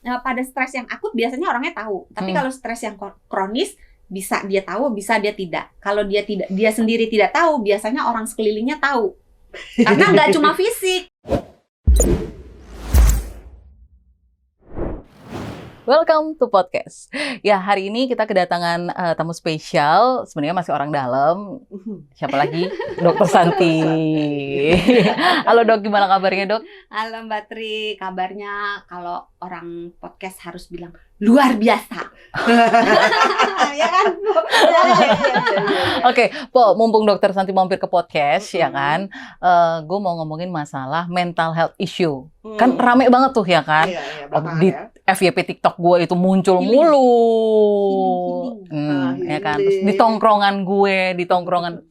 pada stres yang akut biasanya orangnya tahu. Tapi kalau stres yang kronis bisa dia tahu, bisa dia tidak. Kalau dia sendiri tidak tahu, biasanya orang sekelilingnya tahu. Karena nggak cuma fisik. Welcome to podcast. Ya, hari ini kita kedatangan tamu spesial. Sebenarnya masih orang dalam. Siapa lagi? Dokter Santi. Halo dok, gimana kabarnya dok? Halo Mbak Tri, kabarnya kalau orang podcast harus bilang luar biasa. Ya kan? Oke, Po, mumpung dokter Santi mampir ke podcast, ya kan? Gue mau ngomongin masalah mental health issue. Kan rame banget tuh ya kan? Di FYP TikTok gue itu muncul mulu. Ya kan? Terus di tongkrongan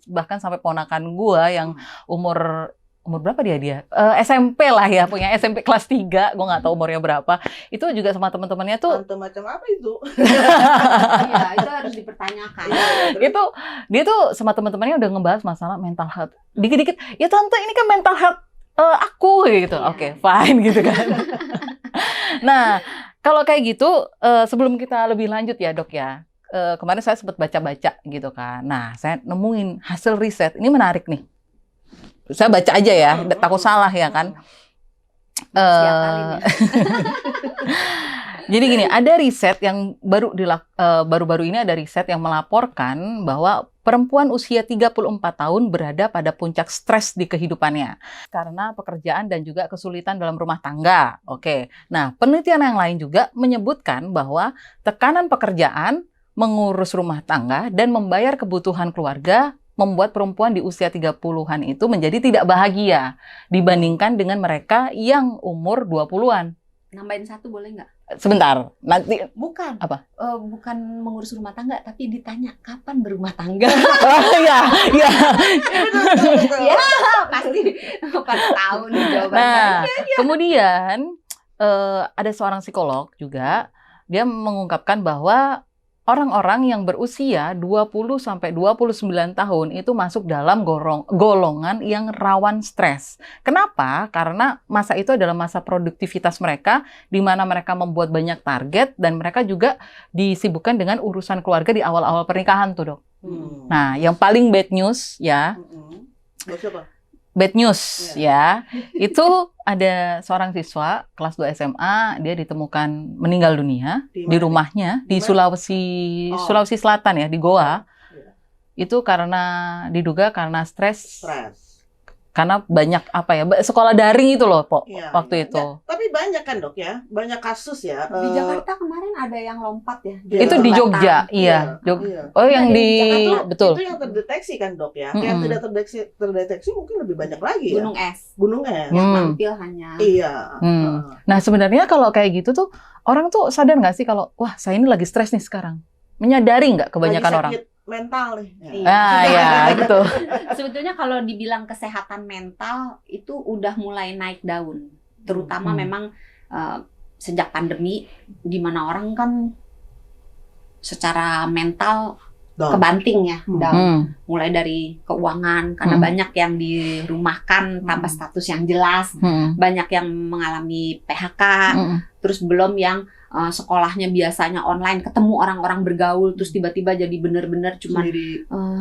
bahkan sampai ponakan gue yang umur berapa dia? SMP lah ya, punya SMP kelas 3, gue nggak tahu umurnya berapa. Itu juga sama teman-temannya tuh. Macam apa itu? Iya, itu harus dipertanyakan. Dia tuh sama teman-temannya udah ngebahas masalah mental health. Dikit-dikit, ya tante ini kan mental health aku gitu. Oke, fine gitu kan. Nah, kalau kayak gitu, sebelum kita lebih lanjut ya dok ya. Kemarin saya sempat baca-baca gitu kan. Nah, saya nemuin hasil riset, ini menarik nih. Saya baca aja ya, takut salah ya kan. Jadi gini, ada riset yang baru-baru ini ada riset yang melaporkan bahwa perempuan usia 34 tahun berada pada puncak stres di kehidupannya karena pekerjaan dan juga kesulitan dalam rumah tangga. Oke. Nah, penelitian yang lain juga menyebutkan bahwa tekanan pekerjaan, mengurus rumah tangga dan membayar kebutuhan keluarga membuat perempuan di usia 30-an itu menjadi tidak bahagia dibandingkan dengan mereka yang umur 20-an. Nambahin satu boleh nggak? Sebentar, nanti. Bukan. Apa? Bukan mengurus rumah tangga, tapi ditanya kapan berumah tangga. Oh iya. Ya, pasti pada tahu nih jawabannya. Nah, kemudian ada seorang psikolog juga, dia mengungkapkan bahwa orang-orang yang berusia 20 sampai 29 tahun itu masuk dalam golongan yang rawan stres. Kenapa? Karena masa itu adalah masa produktivitas mereka, di mana mereka membuat banyak target dan mereka juga disibukkan dengan urusan keluarga di awal-awal pernikahan tuh, Dok. Nah, yang paling bad news ya. Bad news ya. Itu ada seorang siswa kelas 2 SMA, dia ditemukan meninggal dunia di rumahnya di Sulawesi Selatan ya, di Goa. Itu diduga karena stres. Karena banyak sekolah daring itu loh, waktu itu. Tapi banyak kan dok ya, banyak kasus ya. Di Jakarta kemarin ada yang lompat ya. Itu di Jogja, iya. Oh, yang di betul. Itu yang terdeteksi kan dok ya. Yang tidak terdeteksi mungkin lebih banyak lagi ya. Gunung es. Yang tampil hanya. Iya. Nah sebenarnya kalau kayak gitu tuh orang tuh sadar nggak sih kalau wah saya ini lagi stres nih sekarang. Menyadari nggak kebanyakan orang? Mental nih. Ya gitu. Sebetulnya kalau dibilang kesehatan mental itu udah mulai naik daun, terutama memang sejak pandemi, di mana orang kan secara mental kebanting ya, down. Mulai dari keuangan karena banyak yang dirumahkan tanpa status yang jelas, banyak yang mengalami PHK, terus belum yang sekolahnya biasanya online, ketemu orang-orang bergaul, terus tiba-tiba jadi bener-bener cuman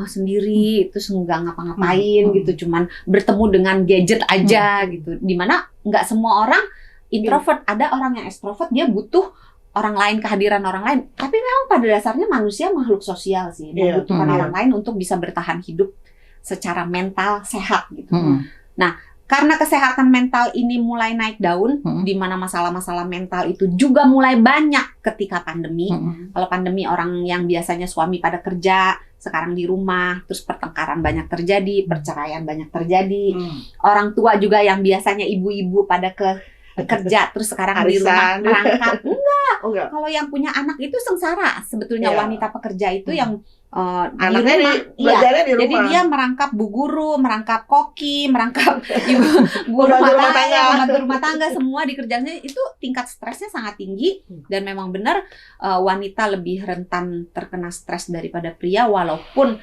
sendiri, terus nggak ngapa-ngapain gitu, cuman bertemu dengan gadget aja gitu. Dimana nggak semua orang introvert, ada orang yang extrovert, dia butuh orang lain, kehadiran orang lain. Tapi memang pada dasarnya manusia makhluk sosial sih, membutuhkan orang lain untuk bisa bertahan hidup secara mental sehat gitu. Nah, karena kesehatan mental ini mulai naik daun, di mana masalah-masalah mental itu juga mulai banyak ketika pandemi. Kalau pandemi orang yang biasanya suami pada kerja, sekarang di rumah, terus pertengkaran banyak terjadi, perceraian banyak terjadi. Orang tua juga yang biasanya ibu-ibu pada kerja, terus sekarang di rumah merangkap. Enggak. Kalau yang punya anak itu sengsara. Sebetulnya wanita pekerja itu yang anaknya belajarnya di rumah. Jadi dia merangkap bu guru, merangkap koki, merangkap ibu pembantu rumah tangga, semua dikerjaannya itu tingkat stresnya sangat tinggi. Dan memang benar wanita lebih rentan terkena stres daripada pria, walaupun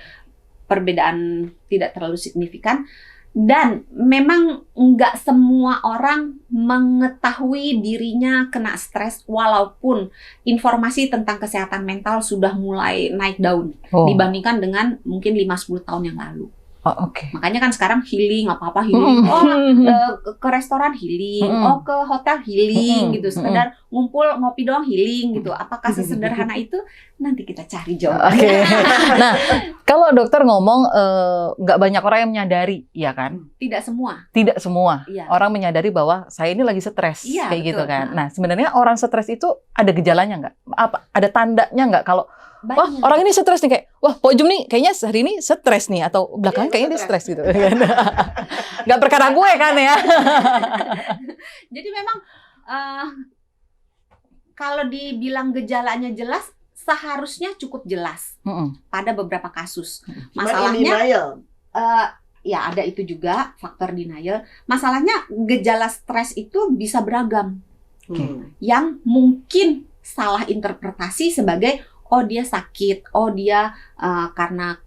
perbedaan tidak terlalu signifikan. Dan memang nggak semua orang mengetahui dirinya kena stres walaupun informasi tentang kesehatan mental sudah mulai naik daun dibandingkan dengan mungkin 5-10 tahun yang lalu. Oh, oke. Makanya kan sekarang healing, apa-apa healing. Ke restoran healing, ke hotel healing gitu. Sekedar ngumpul ngopi doang healing gitu. Apakah sesederhana itu? Nanti kita cari jawabannya. Oke. Nah, kalau dokter ngomong nggak banyak orang yang menyadari, ya kan? Tidak semua. Tidak semua Iya. orang menyadari bahwa saya ini lagi stres, Iya, kayak gitu betul. kan. Nah, sebenarnya orang stres itu ada gejalanya nggak? Apa? Ada tandanya nggak kalau wah, Banyak. orang ini stres nih, kayak, wah, Pok Jum nih kayaknya hari ini stres nih, atau belakangan Iya, kayaknya dia stres. stres gitu. Nggak perkara gue kan ya. Jadi memang kalau dibilang gejalanya jelas, seharusnya cukup jelas pada beberapa kasus. Masalahnya, ya ada itu juga faktor denial. Masalahnya gejala stres itu bisa beragam. Yang mungkin salah interpretasi sebagai oh dia sakit, oh dia karena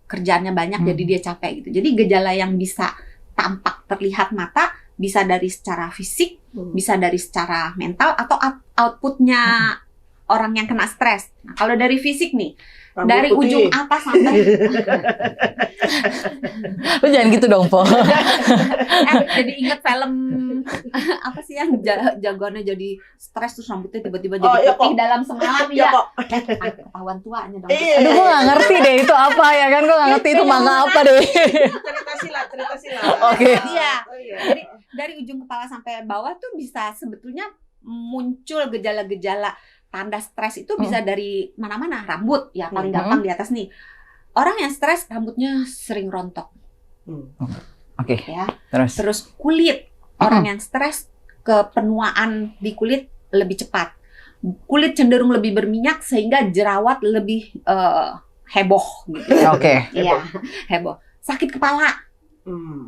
kerjaannya banyak jadi dia capek gitu. Jadi gejala yang bisa tampak terlihat mata bisa dari secara fisik, bisa dari secara mental atau outputnya orang yang kena stres. Nah, kalau dari fisik nih, Rambut dari putih. ujung atas sampai Lu jangan gitu dong, Po. jadi inget film apa sih yang jagoannya jadi stres terus rambutnya tiba-tiba jadi iya, putih kok. dalam semalam Iya ya. kok. Ketahuan tuanya dong. Iya. Aduh, gue nggak ngerti deh itu apa ya kan? Gue nggak ngerti itu manga apa deh. Cerita silat. Oke. Iya. Oh, iya. Jadi dari ujung kepala sampai bawah tuh bisa sebetulnya muncul gejala-gejala tanda stres itu bisa dari mana-mana. Rambut ya paling gampang di atas nih. Orang yang stres rambutnya sering rontok Oke. ya. Terus. Kulit. Orang yang stres kepenuaan di kulit lebih cepat. Kulit cenderung lebih berminyak sehingga jerawat lebih heboh gitu. Oke. Iya, heboh. Sakit kepala. Oh.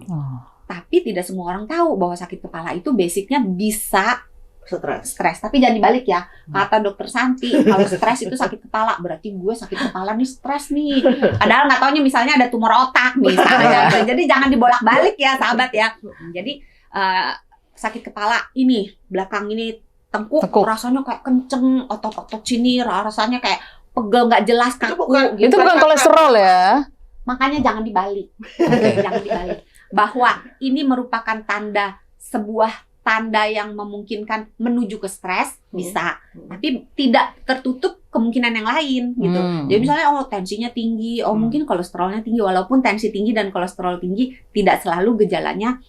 Tapi tidak semua orang tahu bahwa sakit kepala itu basicnya bisa Stres. Tapi jangan dibalik ya. Kata dokter Santi, kalau stres itu sakit kepala, berarti gue sakit kepala nih, stres nih. Padahal nggak taunya misalnya ada tumor otak misalnya. Jadi jangan dibolak-balik ya sahabat ya. Jadi sakit kepala ini, belakang ini tengkuk. Rasanya kayak kenceng, otot-otot sini rasanya kayak pegel nggak jelas, kaku. Itu bukan kolesterol ya? Makanya jangan dibalik. Jangan dibalik. Bahwa ini merupakan sebuah tanda yang memungkinkan menuju ke stres, bisa. Tapi tidak tertutup kemungkinan yang lain gitu. Jadi misalnya tensinya tinggi, mungkin kolesterolnya tinggi, walaupun tensi tinggi dan kolesterol tinggi tidak selalu gejalanya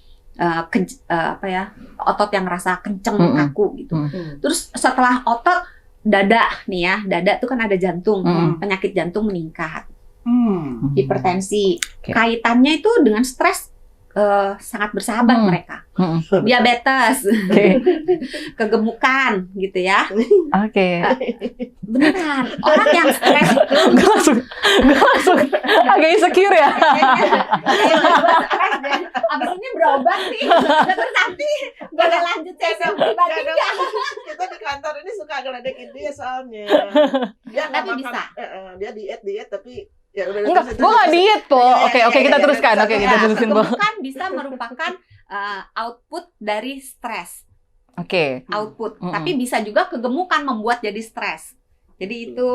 otot yang rasa kenceng, kaku gitu. Terus setelah otot, dada nih ya, dada tuh kan ada jantung, penyakit jantung meningkat, hipertensi, kaitannya itu dengan stres sangat bersahabat mereka. Diabetes, kegemukan gitu ya. Oke. Beneran, orang yang stres itu Gue langsung agak insecure ya. abis ini berobat nih. Dokter Santi gak ada lanjut sesi pribadi nggak? Kita di kantor ini suka ngeledekin dia soalnya. Dia nggak Tapi makan, bisa. dia diet tapi ya udah. Enggak, gue nggak diet, Po. Oke, kita teruskan. Oke, kita terusin, Po. Kegemukan bisa merupakan output dari stres. Oke. Output. Tapi bisa juga kegemukan membuat jadi stres. Jadi itu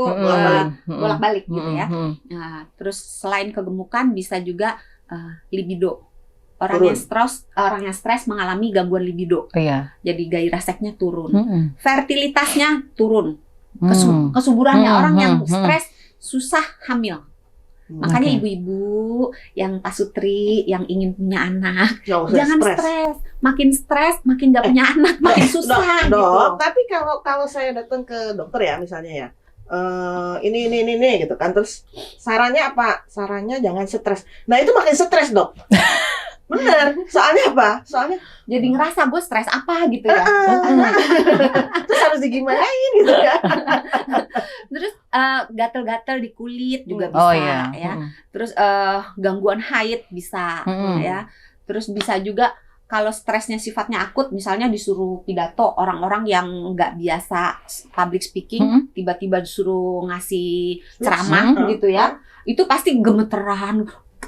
bolak-balik gitu ya. Nah, terus selain kegemukan bisa juga libido. Orang yang stres mengalami gangguan libido. Iya. Jadi gairah seksnya turun. Fertilitasnya turun. Kesuburannya orang yang stres susah hamil. Makanya ibu-ibu yang pasutri yang ingin punya anak, jangan stres. Makin stres, makin gak punya anak, makin susah. Dok, gitu. tapi kalau saya datang ke dokter ya misalnya ya, ini gitu kan, terus sarannya apa? Sarannya jangan stres. Nah itu makin stres, Dok. Bener, soalnya apa? Soalnya jadi ngerasa gue stres apa gitu ya. terus harus digimanain gitu ya. Terus gatel-gatel di kulit juga bisa ya. Terus gangguan haid bisa ya. Terus bisa juga kalau stresnya sifatnya akut, misalnya disuruh pidato, orang-orang yang nggak biasa public speaking, tiba-tiba disuruh ngasih ceramah gitu ya, itu pasti gemeteran,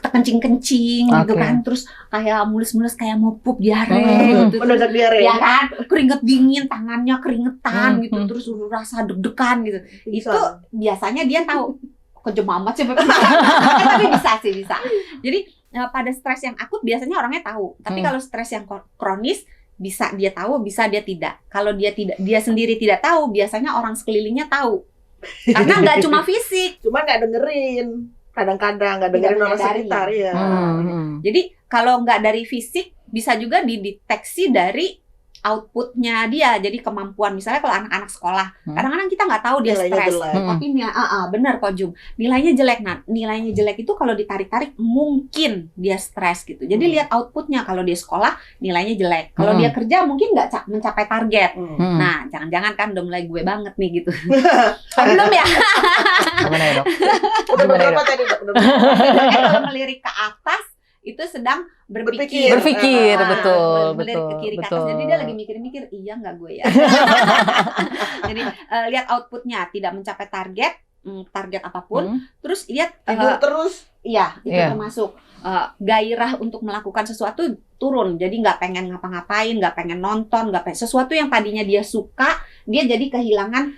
kencing-kencing gitu Oke. kan, terus kayak mulus-mulus kayak mau pup diare gitu. Mendadak diare. Ya kan, keringet dingin, tangannya keringetan gitu, Hmm. terus rasa deg-degan gitu. Bisa. Itu biasanya dia tahu kejem amat sih tapi bisa. Jadi pada stres yang akut biasanya orangnya tahu. Tapi kalau stres yang kronis bisa dia tahu, bisa dia tidak. Kalau dia sendiri tidak tahu, biasanya orang sekelilingnya tahu. Karena nggak cuma fisik. Cuma nggak dengerin. Kadang-kadang nggak dengerin Tidak orang menyadari. sekitar ya. Jadi kalau nggak dari fisik, bisa juga dideteksi dari outputnya dia. Jadi kemampuan, misalnya kalau anak-anak sekolah, kadang-kadang kita nggak tahu dia Nilainya stres. jelek. Tapi benar kok Jum, nilainya jelek. Nah, nilainya jelek itu kalau ditarik-tarik mungkin dia stres gitu. Jadi lihat outputnya. Kalau dia sekolah nilainya jelek. Kalau dia kerja mungkin nggak mencapai target. Nah, jangan-jangan kan udah mulai gue banget nih gitu. Belum ya? Gimana ya, Dok? Udah Gimana ya, berapa Dok? tadi, Dok? Kalau melirik ke atas itu sedang berpikir. Berpikir, Ah, betul, melirik ke kiri ke atas. betul. Jadi dia lagi mikir-mikir, iya nggak gue ya. Jadi lihat outputnya tidak mencapai target apapun. Terus lihat Tidur terus. iya itu Iya. termasuk gairah untuk melakukan sesuatu turun. Jadi nggak pengen ngapa-ngapain, nggak pengen nonton, nggak pengen sesuatu yang tadinya dia suka, dia jadi kehilangan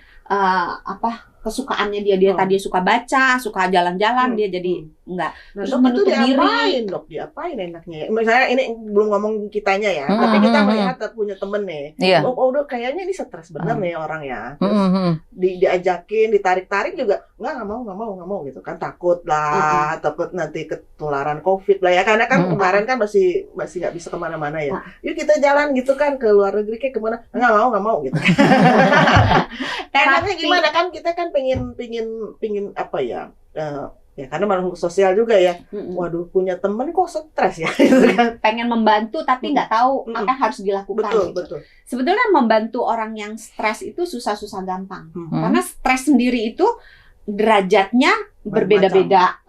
kesukaannya dia. Tadi suka baca, suka jalan-jalan, dia jadi enggak. Nah, Terus Dok, itu menutup diri. diapain, Dok? Diapain enaknya ya? Misalnya ini belum ngomong kitanya ya, tapi kita melihat punya temen nih. Iya. Oh, Dok, kayaknya ini stres bener nih orang ya. Terus Hmm. diajakin, ditarik-tarik juga nggak mau gitu kan, takut lah, takut nanti ketularan COVID lah ya, karena kan kemarin kan masih nggak bisa kemana-mana ya. Yuk kita jalan gitu kan ke luar negeri kayak kemana, nggak mau gitu. Enaknya gimana kan, kita kan pengen apa ya? Ya karena makhluk sosial juga ya. Waduh, punya temen kok stres ya gitu kan. Pengen membantu tapi nggak tahu apa yang harus dilakukan. Betul, gitu. betul. Sebetulnya membantu orang yang stres itu susah-susah gampang. Karena stres sendiri itu derajatnya berbeda-beda.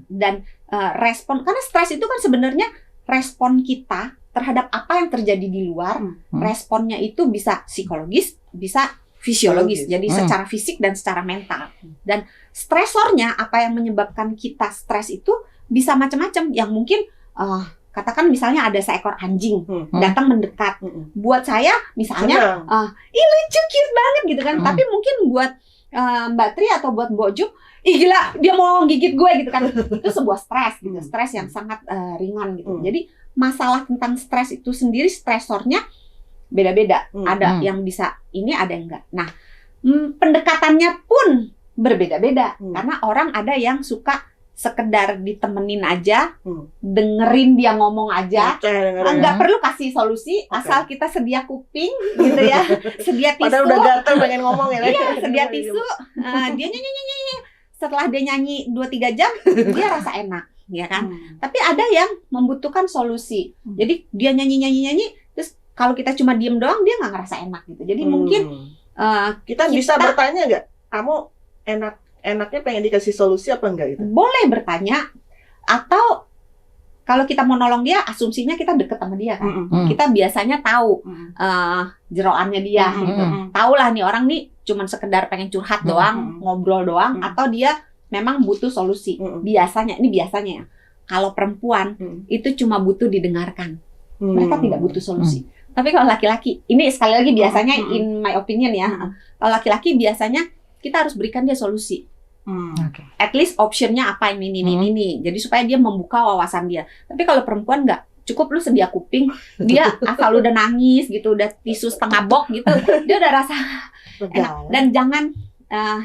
Dan respon, karena stres itu kan sebenarnya respon kita terhadap apa yang terjadi di luar. Responnya itu bisa psikologis, bisa fisiologis. Jadi secara fisik dan secara mental. Dan stresornya, apa yang menyebabkan kita stres itu bisa macam-macam. Yang mungkin katakan misalnya ada seekor anjing datang mendekat. Buat saya misalnya lucu, cute banget gitu kan. Tapi mungkin buat Mbak Tri atau buat Mbok Juk, ih gila dia mau gigit gue gitu kan. Itu sebuah stres gitu. Stres yang sangat ringan gitu. Jadi masalah tentang stres itu sendiri, stresornya beda-beda. Ada yang bisa ini, ada yang enggak. Nah, pendekatannya pun berbeda-beda. Karena orang ada yang suka sekedar ditemenin aja, dengerin dia ngomong aja, nggak perlu kasih solusi, asal kita sedia kuping gitu ya, sedia tisu. Padahal udah gatel pengen ngomong ya. Iya, sedia tisu. Dia nyanyi. Setelah dia nyanyi 2-3 jam, dia rasa enak, ya kan? Tapi ada yang membutuhkan solusi. Jadi dia nyanyi, terus kalau kita cuma diem doang, dia nggak ngerasa enak gitu. Jadi mungkin kita bisa bertanya nggak, kamu enaknya pengen dikasih solusi apa enggak gitu? Boleh bertanya, atau kalau kita mau nolong dia, asumsinya kita deket sama dia kan. Kita biasanya tahu jeroannya dia gitu. Tahu lah nih orang nih cuman sekedar pengen curhat doang, ngobrol doang, atau dia memang butuh solusi. Biasanya ya. Kalau perempuan itu cuma butuh didengarkan. Mereka tidak butuh solusi. Tapi kalau laki-laki, ini sekali lagi biasanya in my opinion ya. Kalau laki-laki biasanya kita harus berikan dia solusi. At least optionnya apa ini. Jadi supaya dia membuka wawasan dia. Tapi kalau perempuan nggak, cukup lu sedia kuping, dia asal udah nangis gitu, udah tisu setengah bok gitu, dia udah rasa enak. Dan jangan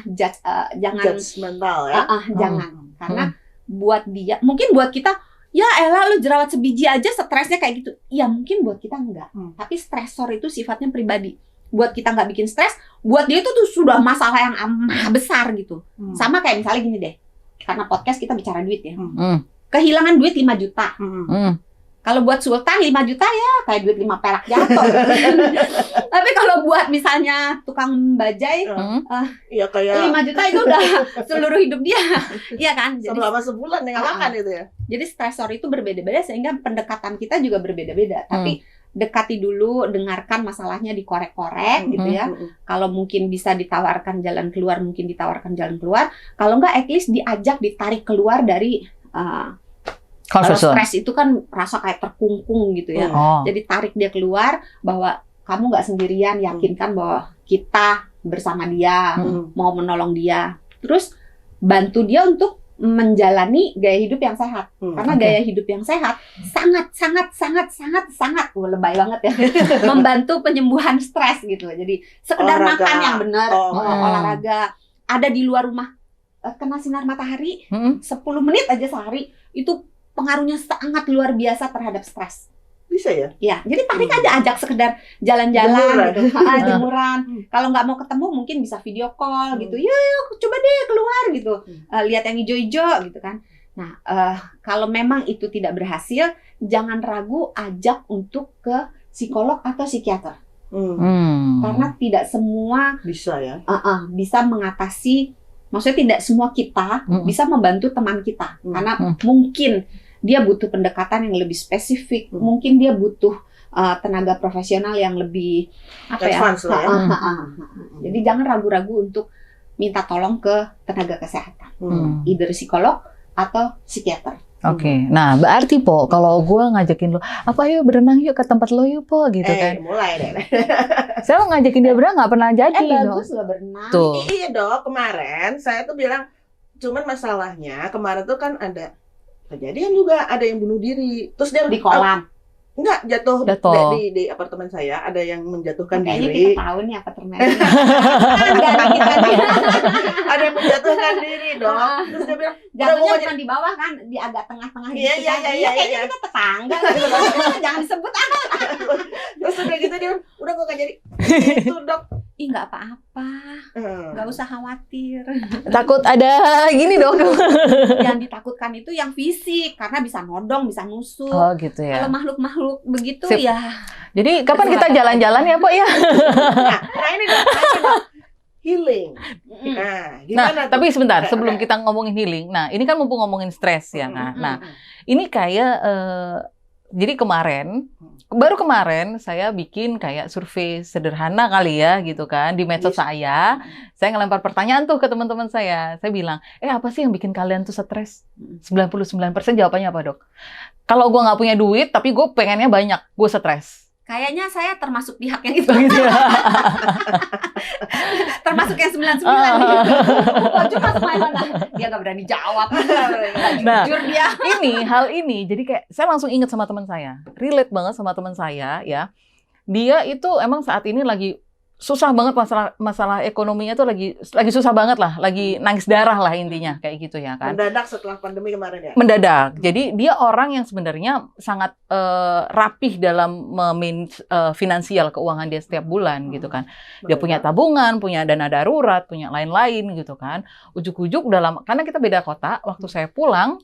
judgmental ya. Jangan, karena buat dia, mungkin buat kita, ya elah lu jerawat sebiji aja stresnya kayak gitu. Ya mungkin buat kita enggak. Tapi stresor itu sifatnya pribadi. Buat kita nggak bikin stres, buat dia itu tuh sudah masalah yang besar gitu. Sama kayak misalnya gini deh, karena podcast kita bicara duit ya. Kehilangan duit 5 juta. Kalau buat Sultan 5 juta ya kayak duit 5 perak jatuh. Tapi kalau buat misalnya tukang bajai, ya kayak 5 juta itu udah seluruh hidup dia. Iya kan? Jadi selama sebulan yang makan itu ya. Jadi stresor itu berbeda-beda, sehingga pendekatan kita juga berbeda-beda. Tapi dekati dulu, dengarkan masalahnya, dikorek-korek gitu ya. Kalau mungkin bisa ditawarkan jalan keluar, mungkin ditawarkan jalan keluar. Kalau enggak, at least diajak, ditarik keluar dari Kalau Comfort zone. stres itu kan rasa kayak terkungkung gitu ya. Oh. Jadi tarik dia keluar bahwa kamu nggak sendirian, yakinkan bahwa kita bersama dia, mau menolong dia. Terus bantu dia untuk menjalani gaya hidup yang sehat. Karena gaya hidup yang sehat sangat lebay banget ya. Membantu penyembuhan stres gitu. Jadi sekedar Olahraga. makan yang benar, olahraga, ada di luar rumah, kena sinar matahari 10 menit aja sehari, itu pengaruhnya sangat luar biasa terhadap stres. Bisa ya? Ya, jadi tarik aja, ajak sekedar jalan-jalan gitu, jemuran. Kalau nggak mau ketemu mungkin bisa video call gitu. Yuk, coba deh keluar gitu. Lihat yang hijau-hijau gitu kan. Nah, kalau memang itu tidak berhasil, jangan ragu ajak untuk ke psikolog atau psikiater. Karena tidak semua Bisa ya. bisa mengatasi, maksudnya tidak semua kita bisa membantu teman kita. Karena mungkin dia butuh pendekatan yang lebih spesifik, mungkin dia butuh tenaga profesional yang lebih Advance lah ya. Jadi jangan ragu-ragu untuk minta tolong ke tenaga kesehatan, either psikolog atau psikiater. Oke, nah berarti Po, kalau gue ngajakin lo, apa yuk berenang yuk ke tempat lo yuk Po, gitu kan? Mulai deh. Saya ngajakin dia berenang nggak pernah jadi. Bagus lah berenang. Tuh. Iya dok, kemarin saya tuh bilang, cuman masalahnya kemarin tuh kan ada kejadian juga, ada yang bunuh diri. Terus dia Di kolam. enggak jatuh. Jatuh. Di apartemen saya ada yang menjatuhkan Kayaknya diri. kita tahu nih apa terjadi. Enggak ada kita nih. Ada yang menjatuhkan diri dok. Terus dia bilang, Jatuhnya mau bukan di bawah kan, di agak tengah-tengah gitu Iya, kan. iya, Kayaknya iya. kita tetangga gitu. Jangan disebut terus udah gitu dia bilang, udah gue gak jadi. Itu dok. Ih, nggak apa-apa. Nggak usah khawatir. Takut ada gini dong. Yang ditakutkan itu yang fisik, karena bisa nodong, bisa nusuk. Oh gitu ya. Kalau makhluk-makhluk begitu Sip. ya. Jadi kapan kita jalan-jalan ya Po ya? Nah ini dok, healing. Nah, gimana Nah, tuh? tapi sebentar sebelum kita ngomongin healing. Nah, ini kan mumpung ngomongin stres ya. Nah, ini kayak jadi baru kemarin saya bikin kayak survei sederhana kali ya gitu kan di medsos saya. Saya ngelempar pertanyaan tuh ke teman-teman saya. Saya bilang, apa sih yang bikin kalian tuh stres? 99% jawabannya apa dok? Kalau gue nggak punya duit tapi gue pengennya banyak, gue stres. Kayaknya saya termasuk pihak yang itu. Gitu ya. Termasuk yang 99 gitu. Cuma mana? Dia nggak berani jawab. Nah, Jujur dia. hal ini jadi kayak saya langsung inget sama teman saya, relate banget sama teman saya ya. Dia itu emang saat ini lagi susah banget, masalah ekonominya tuh lagi susah banget lah, lagi nangis darah lah intinya kayak gitu ya kan. Mendadak setelah pandemi kemarin ya. Mendadak. Jadi dia orang yang sebenarnya sangat rapih dalam finansial keuangan dia setiap bulan gitu kan. Dia punya tabungan, punya dana darurat, punya lain-lain gitu kan. Ujuk-ujuk karena kita beda kota, waktu saya pulang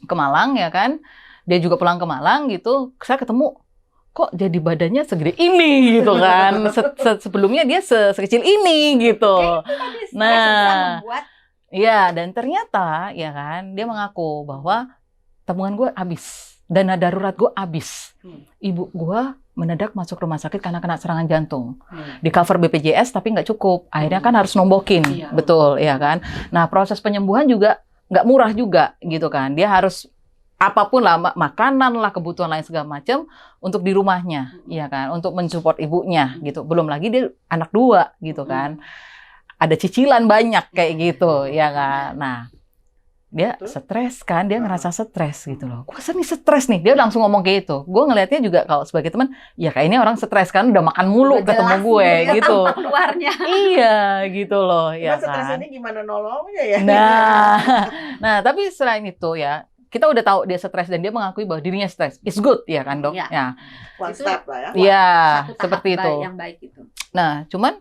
ke Malang ya kan, dia juga pulang ke Malang gitu, saya ketemu kok jadi badannya segede ini gitu kan. Sebelumnya dia sekecil ini gitu. Nah, iya, dan ternyata ya kan dia mengaku bahwa tabungan gue habis, dana darurat gue habis. Ibu gue mendadak masuk rumah sakit karena kena serangan jantung. Di cover BPJS tapi nggak cukup. Akhirnya kan harus nombokin, betul ya kan. Nah, proses penyembuhan juga nggak murah juga gitu kan. Dia harus apapun lah, makanan lah, kebutuhan lain segala macam untuk di rumahnya, ya kan, untuk mensupport ibunya gitu. Belum lagi dia anak 2 gitu kan, ada cicilan banyak kayak gitu, ya kan. Nah, dia stres kan, dia ngerasa stres gitu loh. Gue stres nih, dia langsung ngomong kayak gitu. Gue ngelihatnya juga kalau sebagai teman, ya kayaknya orang stres kan, udah makan mulu ketemu gue gitu. Keluarnya. Iya gitu loh, ya kan. Stres ini gimana nolongnya ya? Nah, tapi selain itu ya. Kita udah tahu dia stres dan dia mengakui bahwa dirinya stres. It's good, ya kan dok? Ya. One step lah ya. Iya, seperti itu. Yang baik itu. Nah, cuman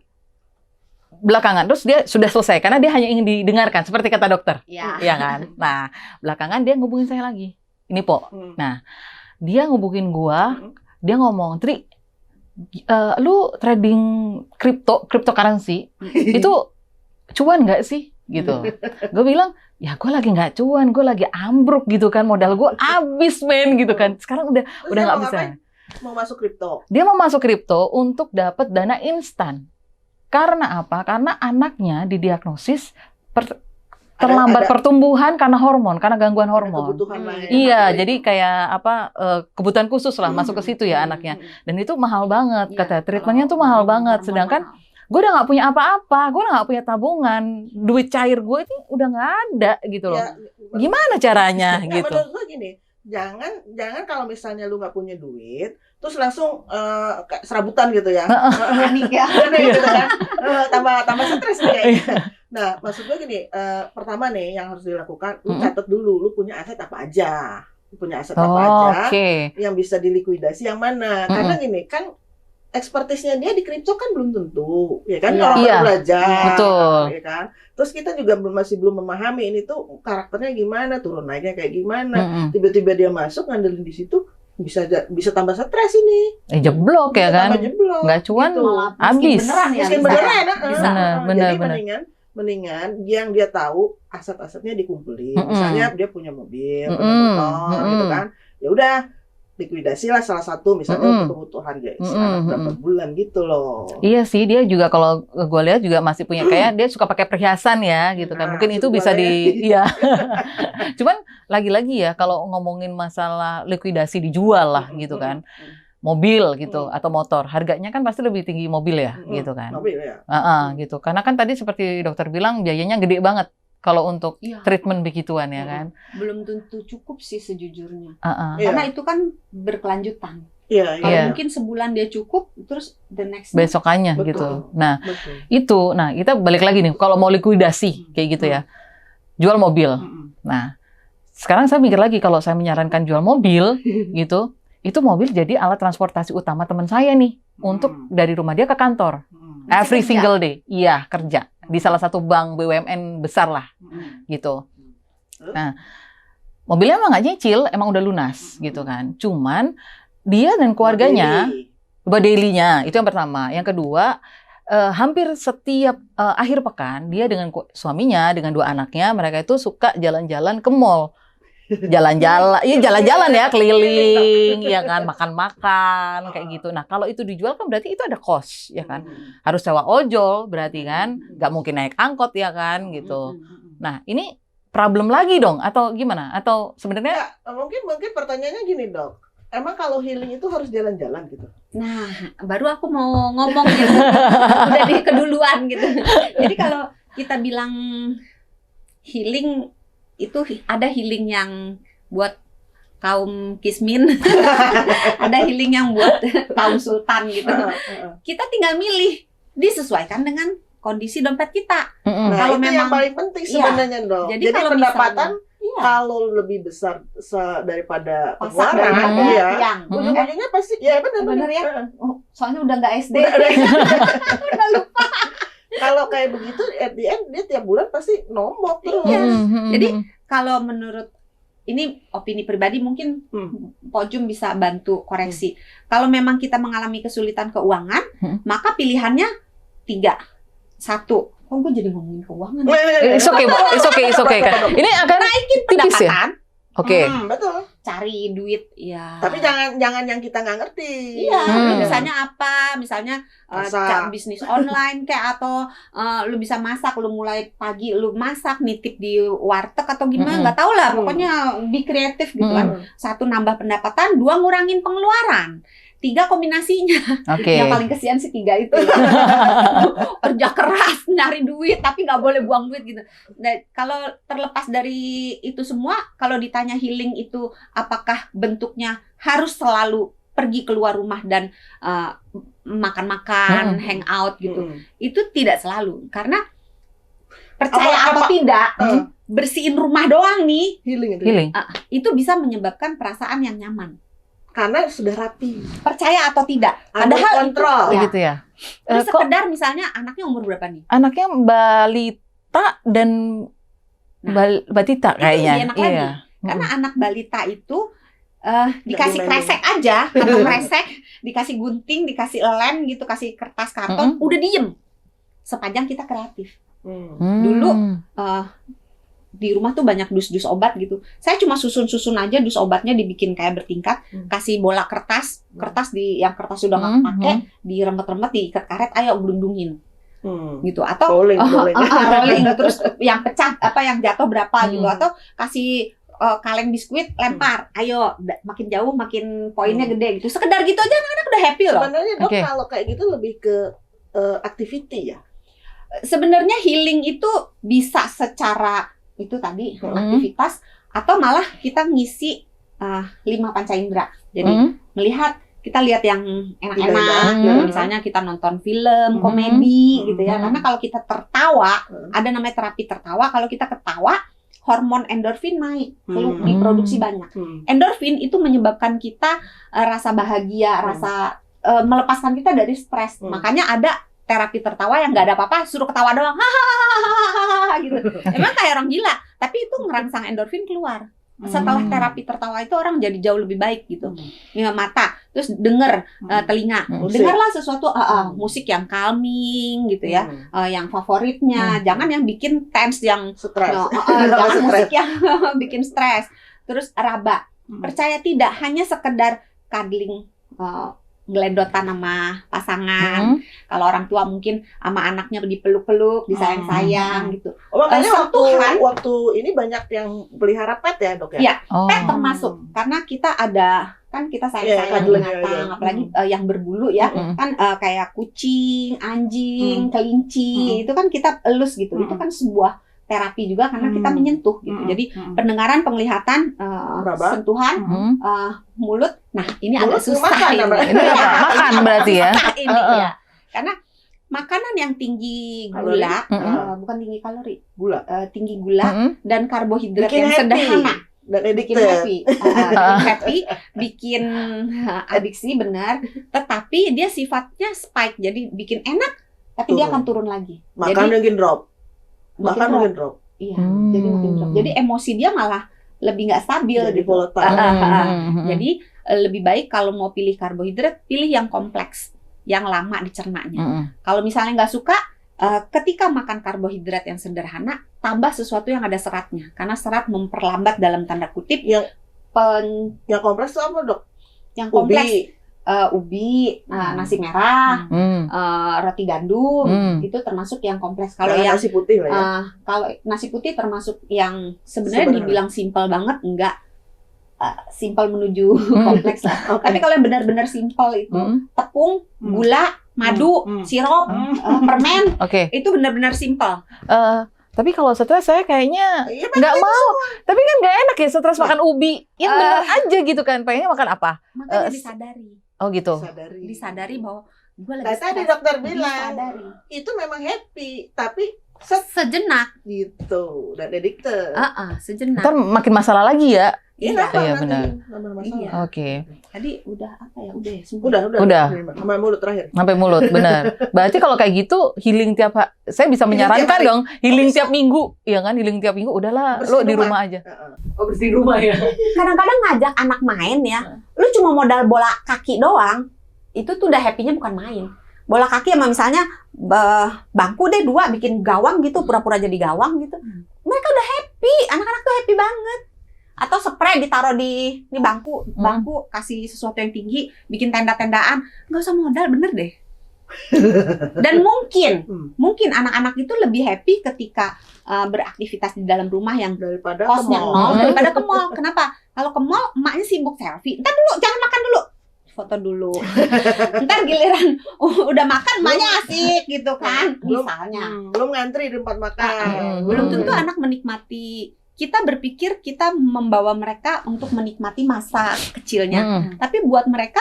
belakangan terus dia sudah selesai karena dia hanya ingin didengarkan seperti kata dokter. Iya kan? Nah, belakangan dia ngubungin saya lagi. Ini Po. Nah, dia ngubungin gua, dia ngomong, "Tri, lu trading cryptocurrency itu cuan nggak sih?" gitu. Gue bilang, ya gue lagi nggak cuan, gue lagi ambruk gitu kan, modal gue abis men gitu kan. Sekarang udah nggak bisa. Mau masuk kripto? Dia mau masuk kripto untuk dapat dana instan. Karena apa? Karena anaknya didiagnosis terlambat pertumbuhan karena hormon, karena gangguan hormon. Kebutuhan lain. Iya, jadi kayak kebutuhan khusus lah masuk ke situ ya anaknya. Dan itu mahal banget, kata treatmentnya tuh mahal banget. Sedangkan gue udah nggak punya apa-apa, gue udah nggak punya tabungan, duit cair gue itu udah nggak ada gitu loh. Ya, gimana caranya gitu? Menurut gue gini, jangan kalau misalnya lu nggak punya duit, terus langsung kayak serabutan gitu ya, panik ya, gitu kan, tambah stres kayaknya. Nah, maksud gue gini, pertama nih yang harus dilakukan, lu catat dulu, lu punya aset apa aja, yang bisa dilikuidasi yang mana, karena gini kan. Ekspertisnya dia di kripto kan belum tentu, ya kan? Orang baru belajar, betul. Ya kan? Terus kita juga masih belum memahami ini tuh karakternya gimana, turun naiknya kayak gimana. Tiba-tiba dia masuk ngandelin di situ, bisa tambah stres ini. Jeblok ya kan? Nggak cuan, gitu. Habis. Miskin beneran ya. Benar. Mendingan yang dia tahu aset-asetnya dikumpulin. Misalnya dia punya mobil, punya motor, gitu kan? Ya udah. Likuidasi lah salah satu misalnya untuk kebutuhan guys berapa bulan gitu loh. Iya sih, dia juga kalau gue lihat juga masih punya kayak dia suka pakai perhiasan ya gitu kan. Mungkin itu bisa iya. Cuman lagi-lagi ya kalau ngomongin masalah likuidasi dijual lah gitu kan. Mobil gitu atau motor, harganya kan pasti lebih tinggi mobil ya gitu kan. Mobil ya. Gitu. Karena kan tadi seperti dokter bilang biayanya gede banget. Kalau untuk treatment begituan ya kan, belum tentu cukup sih sejujurnya, Iya. karena itu kan berkelanjutan. Iya. Kalau mungkin sebulan dia cukup, terus the next besokannya gitu. Nah kita balik lagi nih, kalau mau likuidasi kayak gitu ya, jual mobil. Nah sekarang saya mikir lagi kalau saya menyarankan jual mobil gitu, itu mobil jadi alat transportasi utama teman saya nih untuk dari rumah dia ke kantor, every single day. Iya kerja. Di salah satu bank BUMN besar lah, gitu. Nah, mobilnya emang nggak nyicil, emang udah lunas, gitu kan. Cuman dia dan keluarganya, buat daily-nya, itu yang pertama. Yang kedua, hampir setiap akhir pekan dia dengan suaminya, dengan 2 anaknya, mereka itu suka jalan-jalan ke mall. Jalan-jalan ya, keliling, ya kan, makan-makan kayak gitu. Nah, kalau itu dijual kan berarti itu ada cost, ya kan. Harus sewa ojol berarti kan, nggak mungkin naik angkot ya kan, gitu. Nah, ini problem lagi dong atau gimana? Atau sebenarnya mungkin pertanyaannya gini, Dok. Emang kalau healing itu harus jalan-jalan gitu? Nah, baru aku mau ngomong gitu. Udah di keduluan gitu. Jadi kalau kita bilang healing itu ada healing yang buat kaum kismin, ada healing yang buat kaum sultan gitu. Kita tinggal milih, disesuaikan dengan kondisi dompet kita. Nah, kalau itu memang yang paling penting sebenarnya dong. Jadi kalau pendapatan kalau lebih besar daripada pengeluaran, ujung-ujungnya pasti benar ya. Soalnya udah nggak SD, udah lupa. Kalau kayak begitu, at the end dia tiap bulan pasti nombok terus. Jadi kalau menurut ini opini pribadi mungkin Pojum bisa bantu koreksi. Kalau memang kita mengalami kesulitan keuangan, maka pilihannya 3. 1, kok gue jadi ngomongin keuangan? It's okay kan. Ini akan naikin tipis pendapatan. Ya? Oke. Betul. Cari duit ya. Tapi jangan yang kita nggak ngerti. Iya. Misalnya apa? Misalnya bisnis online kayak atau lu bisa masak, lu mulai pagi lu masak, nitip di warteg atau gimana? Nggak tahu lah. Pokoknya be kreatif gitu kan. 1, nambah pendapatan, 2, ngurangin pengeluaran. 3, kombinasinya. Yang paling kesian sih 3 itu. Kerja keras, nyari duit, tapi nggak boleh buang duit gitu. Nah, kalau terlepas dari itu semua, kalau ditanya healing itu apakah bentuknya harus selalu pergi keluar rumah dan makan-makan, hangout gitu. Itu tidak selalu. Karena percaya atau tidak, bersihin rumah doang nih, healing. Itu bisa menyebabkan perasaan yang nyaman. Karena sudah rapi. Percaya atau tidak. Padahal kontrol. Gitu ya. Terus sekedar misalnya anaknya umur berapa nih? Anaknya balita dan batita kayaknya. Iya. Karena anak balita itu dikasih kresek aja, kantong kresek, dikasih gunting, dikasih lem gitu, kasih kertas karton, udah diem. Sepanjang kita kreatif. Dulu di rumah tuh banyak dus-dus obat gitu. Saya cuma susun-susun aja dus obatnya dibikin kayak bertingkat, kasih bola kertas yang kertas sudah nggak pakai, diremet-remet, diikat karet, ayo gelundungin. gitu, atau rolling. rolling terus yang pecah yang jatuh berapa gitu, atau kasih kaleng biskuit lempar, ayo makin jauh makin poinnya gede gitu, sekedar gitu aja anak-anak udah happy loh. Sebenarnya dok kalau kayak gitu lebih ke activity ya. Sebenarnya healing itu bisa secara itu tadi aktivitas, atau malah kita ngisi 5 panca indera. Jadi melihat, kita lihat yang enak-enak, gitu. Misalnya kita nonton film, komedi gitu ya. Karena kalau kita tertawa, ada namanya terapi tertawa. Kalau kita ketawa, hormon endorfin naik, diproduksi banyak. Endorfin itu menyebabkan kita rasa bahagia, rasa melepaskan kita dari stres. Makanya ada terapi tertawa yang nggak ada apa-apa, suruh ketawa doang, hahaha gitu. Emang kayak orang gila, tapi itu ngerangsang endorfin keluar. Setelah terapi tertawa itu orang jadi jauh lebih baik gitu. Mata, terus denger, telinga, dengarlah sesuatu musik yang calming gitu ya, yang favoritnya, jangan yang bikin tense, yang stres, jangan musik yang bikin stres. Terus raba, percaya tidak, hanya sekedar cuddling, geledotan sama pasangan. Kalau orang tua mungkin sama anaknya dipeluk-peluk, disayang-sayang gitu. Makanya waktu ini banyak yang pelihara pet ya dok ya? Iya, pet termasuk. Karena kita ada, kan kita sayang-sayang binatang, apalagi yang berbulu ya. Kan kayak kucing, anjing, kelinci, itu kan kita elus gitu. Itu kan sebuah terapi juga karena kita menyentuh gitu. Jadi pendengaran, penglihatan, sentuhan, mulut. Nah, ini agak susah. Ini makan berarti ya. Ini ya. Karena makanan yang tinggi gula, bukan tinggi kalori, tinggi gula dan karbohidrat yang sederhana. Bikin happy, bikin adiksi, benar. Tetapi dia sifatnya spike, jadi bikin enak, tapi dia akan turun lagi. Makan mungkin drop. Bahkan mungkin drop. Iya, jadi makin drop. Jadi emosi dia malah lebih nggak stabil, jadi gitu. volatile. Jadi lebih baik kalau mau pilih karbohidrat, pilih yang kompleks, yang lama dicernanya. Kalau misalnya nggak suka, ketika makan karbohidrat yang sederhana, tambah sesuatu yang ada seratnya, karena serat memperlambat dalam tanda kutip. Yang kompleks itu apa dok? Yang kompleks. Ubi, nasi merah, roti gandum, itu termasuk yang kompleks. Kalau yang nasi putih lah ya. Kalau nasi putih termasuk yang sebenarnya dibilang simpel banget, enggak simpel menuju kompleks lah. Tapi kalau yang benar-benar simpel itu tepung, gula, madu, sirup, permen, itu benar-benar simpel. Tapi kalau stres saya kayaknya nggak mau. Tapi kan nggak enak ya stres makan ubi. Ya bener aja gitu kan. Pengennya makan apa? Makanya disadari. Oh gitu. Disadari bahwa gue lagi stres. Tadi dokter bilang itu memang happy, tapi sejenak gitu. Dan addicted. Sejenak. Ntar makin masalah lagi ya. Iya benar. Iya. Oke. Tadi udah apa ya? Udah. Sampai mulut terakhir. Sampai mulut, benar. Berarti kalau kayak gitu healing saya bisa menyarankan dong healing tiap minggu, ya kan? Healing tiap minggu, udahlah, lo di rumah aja. Bersihin rumah ya. Kadang-kadang ngajak anak main ya, lu cuma modal bola kaki doang, itu tuh udah happy-nya bukan main. Bola kaki sama misalnya bangku deh 2 bikin gawang gitu, pura-pura jadi gawang gitu. Mereka udah happy, anak-anak tuh happy banget. Atau spray ditaruh di bangku kasih sesuatu yang tinggi, bikin tenda-tendaan, nggak usah modal, bener deh. Dan mungkin anak-anak itu lebih happy ketika beraktivitas di dalam rumah yang daripada kosnya nol daripada ke mall. Kenapa? Kalau ke mall emaknya sibuk selfie. Ntar dulu, jangan makan dulu, foto dulu. Ntar giliran udah makan emaknya asik gitu kan, misalnya. Belum ngantri di tempat makan. Belum tentu anak menikmati. Kita berpikir kita membawa mereka untuk menikmati masa kecilnya, tapi buat mereka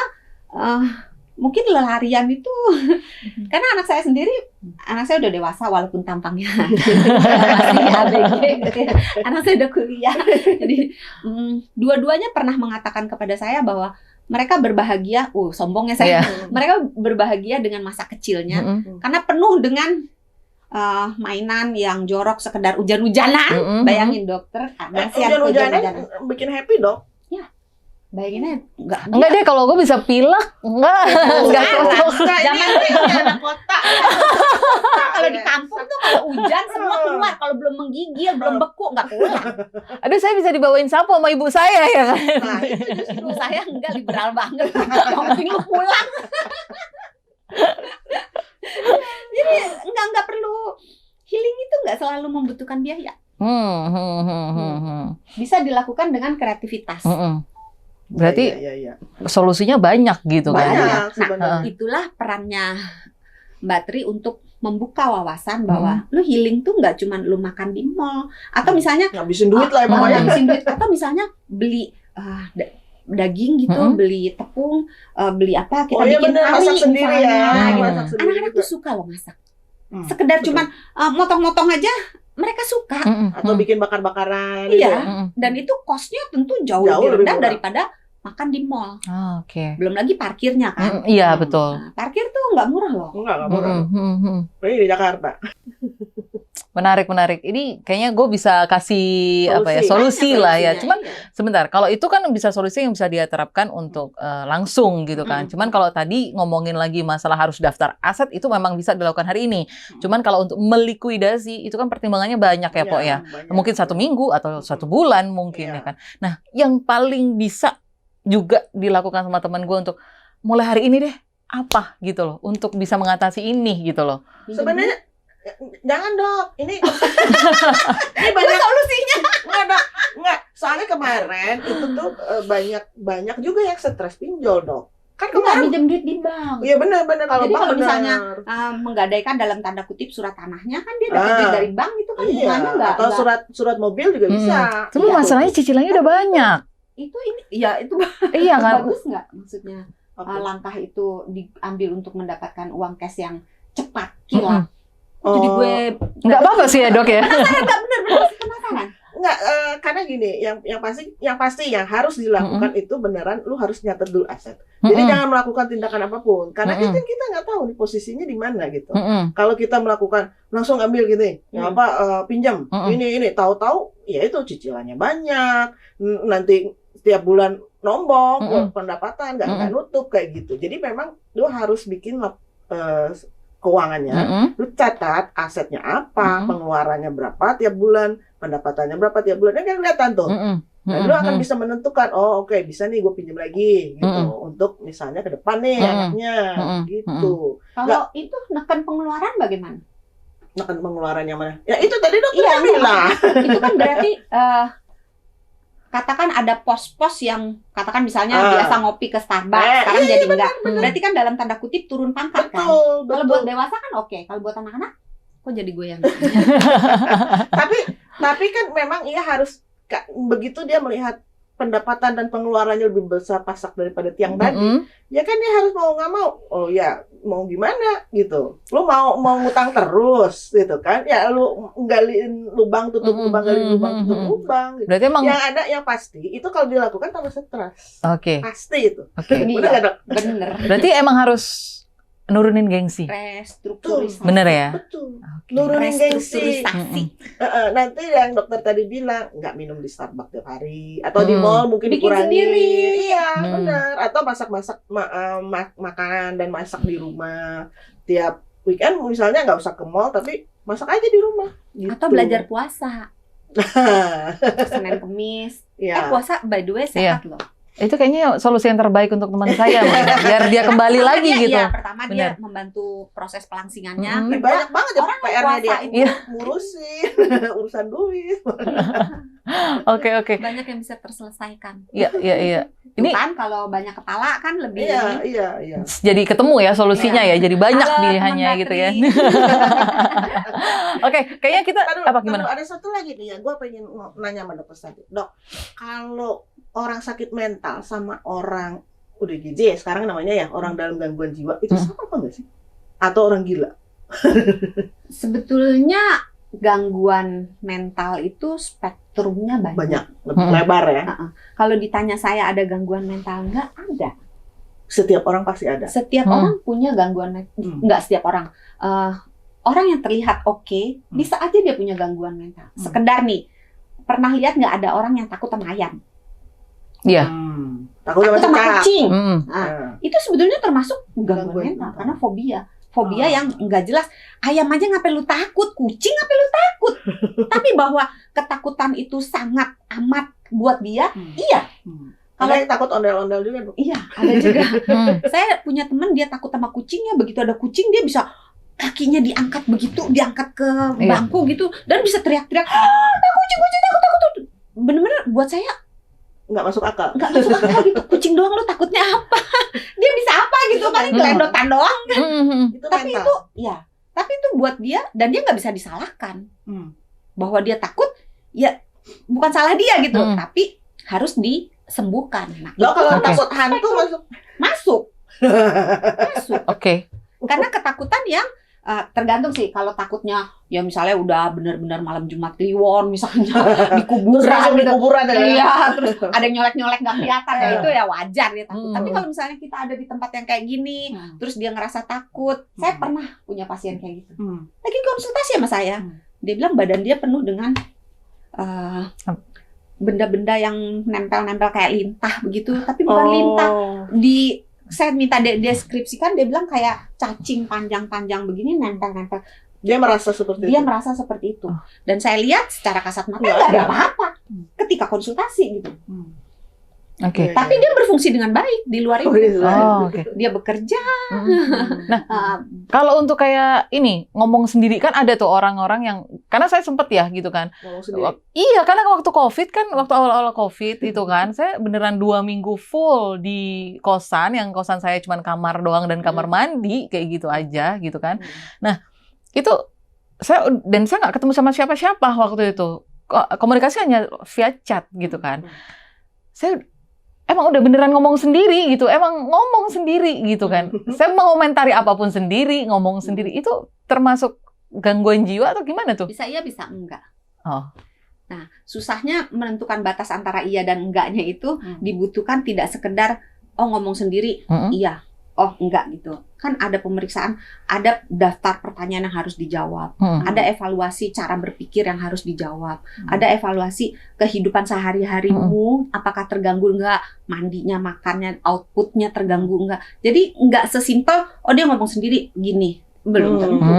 mungkin larian itu karena anak saya udah dewasa walaupun tampangnya masih ABG gitu ya. Anak saya udah kuliah, jadi dua-duanya pernah mengatakan kepada saya bahwa mereka berbahagia, sombongnya saya, mereka berbahagia dengan masa kecilnya karena penuh dengan mainan yang jorok, sekedar hujan-hujanan. Bayangin dokter, hujan-hujanan bikin happy dok. Ya, bayanginnya enggak deh, kalau gue bisa pilek, enggak cocok. Zaman anak kota. Kalau di kampung tuh kalau hujan semua keluar, kalau belum menggigil, belum beku nggak pulang. Aduh, saya bisa dibawain sapu sama ibu saya ya kan. Nah, itu justru saya enggak liberal banget. Ngomongin lu pulang. Jadi nggak perlu, healing itu nggak selalu membutuhkan biaya. Bisa dilakukan dengan kreativitas. Berarti iya. solusinya banyak gitu kan? Banyak Nah, sebenarnya. itulah perannya Mbak Tri untuk membuka wawasan bahwa lu healing tuh nggak cuma lu makan di mall atau misalnya Ngabisin duit lah pokoknya. ngabisin duit, atau misalnya beli daging gitu, beli tepung, beli apa, kita bikin bener, kari masak sendiri misalnya, ya. gitu. Masak sendiri Anak-anak juga. tuh suka loh masak. Sekedar betul. cuman motong-motong aja mereka suka. Atau bikin bakar-bakaran. Iya. gitu ya. Dan itu cost-nya tentu jauh Jauh lebih lebih rendah murah. daripada makan di mall. Oke. Belum lagi parkirnya kan. Iya betul. Nah, parkir tuh nggak murah loh. Enggak murah. Ini di Jakarta. Menarik. Ini kayaknya gue bisa kasih solusi Banyak lah ya. solusinya, Cuman iya. sebentar, kalau itu kan bisa solusi yang bisa dia terapkan untuk langsung gitu kan. Cuman kalau tadi ngomongin lagi masalah harus daftar aset, itu memang bisa dilakukan hari ini. Cuman kalau untuk melikuidasi itu kan pertimbangannya banyak ya, Pok ya. Banyak. Mungkin 1 minggu atau 1 bulan mungkin ya kan. Nah, yang paling bisa juga dilakukan sama teman gue untuk mulai hari ini deh apa gitu loh, untuk bisa mengatasi ini gitu loh. Sebenarnya jangan dok, ini banyak solusinya. Enggak. Soalnya kemarin itu tuh banyak juga yang stres pinjol dok. Kan kemarin Minjem duit di bank. iya benar kalau Jadi bank kalau benar. misalnya menggadaikan dalam tanda kutip surat tanahnya kan dia dapat duit dari bank, itu kan Iya, hubungannya nggak atau surat mobil juga bisa. Cuma Iya. masalahnya cicilannya udah banyak. itu itu Iya kan? bagus nggak maksudnya langkah itu diambil untuk mendapatkan uang cash yang cepat kilat. Jadi gue nggak apa-apa sih ya dok ya. penasaran. Enggak, karena gini, yang pasti yang harus dilakukan itu beneran lu harus nyatet dulu aset. Jadi jangan melakukan tindakan apapun, karena itu kita nggak tahu nih posisinya di mana gitu. Kalau kita melakukan langsung ambil gitu, pinjam ini, tahu-tahu ya itu cicilannya banyak, nanti setiap bulan nombok, pendapatan nggak nutup kayak gitu. Jadi memang lu harus bikin keuangannya, lu catat asetnya apa, pengeluarannya berapa tiap bulan, pendapatannya berapa tiap bulan, kan kelihatan tuh. Nah, lu akan bisa menentukan, oke, bisa nih gue pinjam lagi gitu untuk misalnya ke depan nih anaknya gitu. Kalau itu neken pengeluaran bagaimana? Neken pengeluaran yang mana? Ya itu tadi dokter bilang. Itu kan berarti katakan ada pos-pos yang katakan misalnya biasa ngopi ke Starbucks, sekarang jadi enggak. Berarti kan dalam tanda kutip turun pangkat kan. Kalau buat dewasa kan oke, kalau buat anak-anak kok jadi gue yang tapi kan memang ia harus begitu dia melihat pendapatan dan pengeluarannya lebih besar pasak daripada tiang tadi, ya kan dia harus mau nggak mau, mau gimana gitu, lu mau ngutang terus gitu kan, ya lu galiin lubang tutup lubang, gali lubang tutup lubang gitu. Berarti emang yang ada yang pasti itu kalau dilakukan tambah stres. Pasti itu. Bener nggak, Dok? Bener. Berarti emang harus nurunin gengsi. Restrukturisasi. Bener ya? Betul. Nurunin gengsi. Restrukturisasi. Nanti yang dokter tadi bilang nggak minum di Starbucks tiap hari, atau di mall mungkin bikin dikurangi. sendiri. Iya, benar. Atau masak-masak makanan dan masak di rumah tiap weekend, misalnya nggak usah ke mall tapi masak aja di rumah. Gitu. Atau belajar puasa. Senin Kemis. Ya. Puasa by the way sehat loh. Itu kayaknya solusi yang terbaik untuk teman saya, biar dia kembali lagi gitu. Iya, pertama dia membantu proses pelangsingannya. Banyak banget ya orang PR-nya dia itu ngurusin urusan duit. Oke. Banyak yang bisa terselesaikan. Iya. Ini kan kalau banyak kepala kan lebih Iya. Jadi ketemu ya solusinya ya. Jadi banyak pilihannya gitu ya. Oke, kayaknya kita gimana? Ada satu lagi nih ya, gue pengen nanya sama dokter tadi. Dok, kalau orang sakit mental sama orang udah GJ sekarang namanya ya, orang dalam gangguan jiwa, itu sama apa enggak sih? Atau orang gila? Sebetulnya gangguan mental itu spektrumnya banyak. Lebar ya. Kalau ditanya saya ada gangguan mental enggak? Ada. Setiap orang pasti ada. Setiap orang punya gangguan mental. Enggak setiap orang. Orang yang terlihat oke, bisa aja dia punya gangguan mental. Sekedar nih, pernah lihat nggak ada orang yang takut sama ayam? Iya. Takut sama kucing. Nah, itu sebetulnya termasuk gangguan mental karena fobia yang nggak jelas. Ayam aja ngapain lu takut, kucing ngapain lu takut. Tapi bahwa ketakutan itu sangat amat buat dia, iya. Kalau yang takut ondel-ondel juga, Bu. Iya, ada juga. Saya punya teman dia takut sama kucingnya, begitu ada kucing dia bisa kakinya diangkat begitu, diangkat ke bangku gitu, dan bisa teriak-teriak, kucing, takut. Bener-bener buat saya nggak masuk akal. Nggak masuk akal gitu. Kucing doang, lu takutnya apa? Dia bisa apa gitu, paling gelendotan doang kan. Itu Tapi mental. itu, ya, tapi itu buat dia, dan dia nggak bisa disalahkan. Bahwa dia takut, ya bukan salah dia gitu, tapi harus disembuhkan. Nah, Lo kalau Oke. takut hantu masuk. masuk. Oke. Karena ketakutan yang tergantung sih. Kalau takutnya ya misalnya udah benar-benar malam Jumat Kliwon misalnya di Terus kuburan langsung di gitu. kuburan ya. Iya, terus ada yang nyolek-nyolek nggak kelihatan ya, itu ya wajar dia takut. Tapi kalau misalnya kita ada di tempat yang kayak gini, terus dia ngerasa takut. Saya pernah punya pasien kayak gitu. Lagi konsultasi sama saya. Dia bilang badan dia penuh dengan benda-benda yang nempel-nempel kayak lintah begitu, tapi bukan lintah. Saya minta deskripsikan, dia bilang kayak cacing panjang-panjang begini nempel-nempel. Dia merasa seperti Dia itu. merasa seperti itu. Dan saya lihat secara kasat mata nggak ada apa-apa ketika konsultasi gitu. Oke. Tapi dia berfungsi dengan baik di luar itu. Oh, oke. Dia bekerja. Kalau untuk kayak ini ngomong sendiri kan ada tuh orang-orang yang karena saya sempet ya gitu kan. Ngomong sendiri. Iya, karena waktu COVID kan, waktu awal-awal COVID itu kan, saya beneran 2 minggu full di kosan, yang kosan saya cuma kamar doang dan kamar mandi kayak gitu aja gitu kan. Nah, itu saya nggak ketemu sama siapa-siapa waktu itu. Komunikasi hanya via chat gitu kan. Saya emang udah beneran ngomong sendiri gitu, emang ngomong sendiri gitu kan. Saya mengomentari apapun sendiri, ngomong sendiri, itu termasuk gangguan jiwa atau gimana tuh? Bisa iya, bisa enggak. Oh. Nah, susahnya menentukan batas antara iya dan enggaknya itu dibutuhkan tidak sekedar ngomong sendiri, iya, enggak gitu. Kan ada pemeriksaan, ada daftar pertanyaan yang harus dijawab, ada evaluasi cara berpikir yang harus dijawab, ada evaluasi kehidupan sehari-harimu, apakah terganggu enggak, mandinya, makannya, outputnya terganggu enggak. Jadi enggak sesimpel, dia ngomong sendiri gini, belum tentu.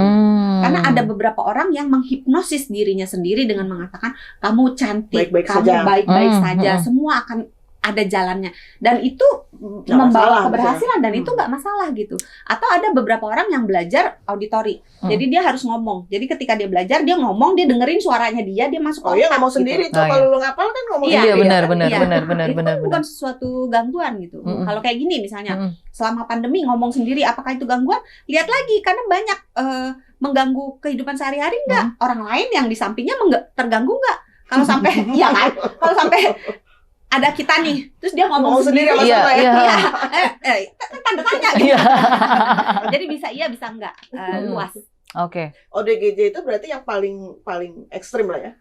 Karena ada beberapa orang yang menghipnosis dirinya sendiri dengan mengatakan kamu cantik, Baik-baik kamu saja. baik-baik saja, semua akan ada jalannya, dan itu Nggak membawa masalah, keberhasilan dan misalnya. itu nggak masalah gitu. Atau ada beberapa orang yang belajar auditori, jadi dia harus ngomong. Jadi ketika dia belajar, dia ngomong, dia dengerin suaranya dia masuk Iya otak ngomong gitu. sendiri tuh. Oh, Kalau lu ngapal kan ngomong Iya, sendiri. benar, kan? benar, Iya. benar. Itu kan bukan sesuatu gangguan gitu. Kalau kayak gini misalnya, selama pandemi ngomong sendiri, apakah itu gangguan? Lihat lagi, karena banyak mengganggu kehidupan sehari-hari nggak? Orang lain yang di sampingnya terganggu nggak? Kalau sampai, iya kan? Kalau sampai ada kita nih, terus dia ngomong sendiri, sama Iya, sama ya. iya. kan tanda tanya gitu. Iya. Jadi bisa iya, bisa enggak, luas. Oke. ODGJ itu berarti yang paling ekstrim lah ya.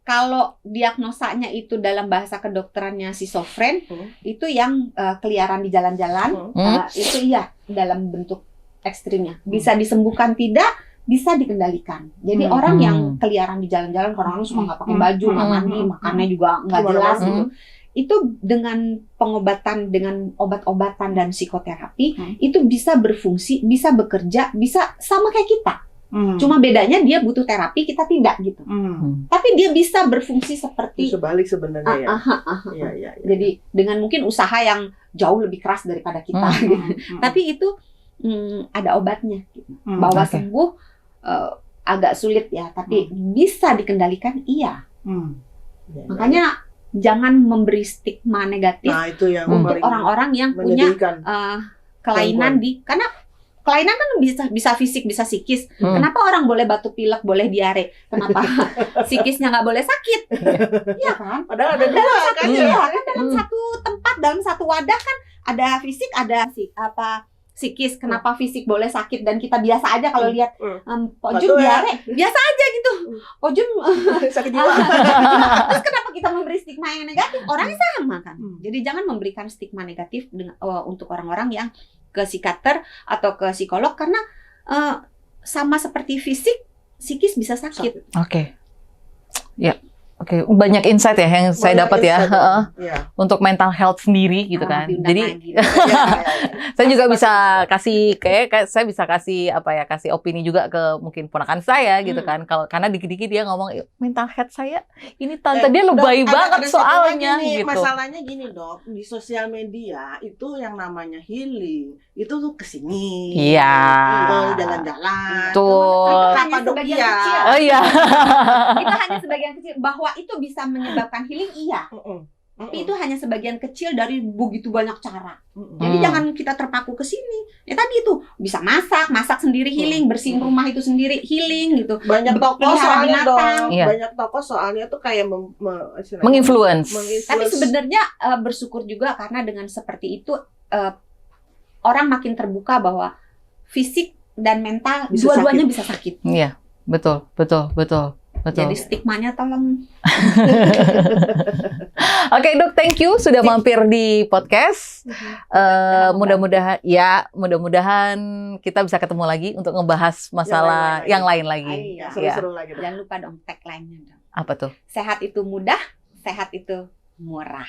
Kalau diagnosanya itu dalam bahasa kedokterannya schizofren, itu yang keliaran di jalan-jalan, itu iya dalam bentuk ekstrimnya. Bisa disembuhkan tidak, bisa dikendalikan. Jadi orang yang keliaran di jalan-jalan, orang-orang suka nggak pakai baju, nggak mandi, makannya juga nggak jelas gitu. Itu dengan pengobatan, dengan obat-obatan dan psikoterapi, itu bisa berfungsi, bisa bekerja, bisa sama kayak kita. Cuma bedanya dia butuh terapi, kita tidak gitu. Tapi dia bisa berfungsi seperti Sebalik sebenarnya ya. Iya. Jadi dengan mungkin usaha yang jauh lebih keras daripada kita. Gitu. Tapi itu ada obatnya. Gitu. Bahwa sembuh agak sulit ya, tapi bisa dikendalikan, iya. Makanya jangan memberi stigma negatif untuk orang-orang yang punya kelainan karena kelainan kan bisa fisik, bisa psikis. Kenapa orang boleh batuk pilek, boleh diare? Kenapa psikisnya nggak boleh sakit? Iya kan? Padahal ada dua kan ya. Kan dalam satu tempat, dalam satu wadah kan ada fisik, ada psikis. Kenapa fisik boleh sakit dan kita biasa aja kalau lihat Pak Jun diare, biasa aja gitu. Pak Jun sakit jiwa. Terus kenapa kita memberi stigma yang negatif? Orangnya sama kan. Jadi jangan memberikan stigma negatif untuk orang-orang yang ke psikiater atau ke psikolog, karena sama seperti fisik, psikis bisa sakit. Oke. Ya. Oke, banyak insight ya yang saya dapat ya. Iya. Untuk mental health sendiri gitu kan. Jadi Iya. saya juga bisa kasih kayak saya bisa kasih kasih opini juga ke mungkin ponakan saya gitu kan. Karena dikit-dikit dia ngomong mental health saya ini tante dia lebay banget soalnya gini, gitu. Masalahnya gini, Dok, di sosial media itu yang namanya healing itu tuh kesini. Iya. Jalan-jalan. Tuh. Hanya sebagian kecil. Oh iya. Itu hanya sebagian kecil. Bahwa itu bisa menyebabkan healing, iya. Tapi itu hanya sebagian kecil dari begitu banyak cara. Jadi jangan kita terpaku ke sini. Ya tadi itu bisa masak sendiri healing, bersihin rumah itu sendiri healing gitu. Banyak tokoh soalnya dong. Iya. Banyak tokoh soalnya tuh kayak menginfluence. Tapi sebenarnya bersyukur juga karena dengan seperti itu orang makin terbuka bahwa fisik dan mental dua-duanya bisa sakit. Iya, betul. Jadi stigmanya tolong. Oke, Dok, thank you sudah mampir di podcast. Mudah-mudahan kita bisa ketemu lagi untuk ngebahas masalah yang lain lagi. Seru-seru lagi. Jangan lupa dong tagline-nya dong. Apa tuh? Sehat itu mudah, sehat itu murah.